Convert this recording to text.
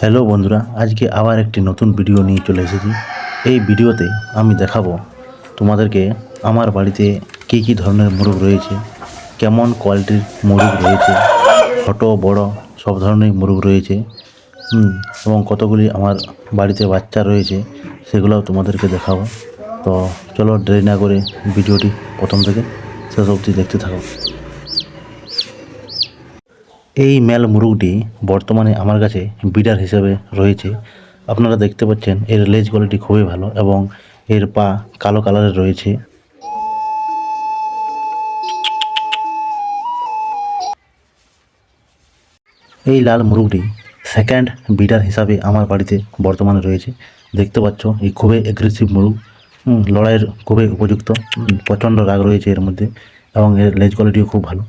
Hello বন্ধুরা, আজকে আবার একটি নতুন ভিডিও নিয়ে চলে এসেছি। এই ভিডিওতে আমি দেখাবো তোমাদেরকে আমার বাড়িতে কী কী ধরনের মোরগ রয়েছে, কেমন কোয়ালিটির মোরগ রয়েছে, ছোট বড় সব ধরনের মোরগ রয়েছে, এবং কতগুলি আমার বাড়িতে বাচ্চা রয়েছে সেগুলোও তোমাদেরকে দেখাবো। তো চলো দেরি না করে ভিডিওটি প্রথম থেকে শেষ অবধি দেখতে থাকো। এই মেল মুরগটি বর্তমানে আমার কাছে বিডার হিসেবে রয়েছে। আপনারা দেখতে পাচ্ছেন এর লেজ কোয়ালিটি খুবই ভালো এবং এর পা কালো কালারের রয়েছে। এই লাল মুরগটি সেকেন্ড বিডার হিসাবে আমার বাড়িতে বর্তমানে রয়েছে। দেখতে পাচ্ছ এই খুবই অ্যাগ্রেসিভ মুরগ, লড়াইয়ের খুবই উপযুক্ত, প্রচণ্ড রাগ রয়েছে এর মধ্যে এবং এর লেজ কোয়ালিটিও খুব ভালো।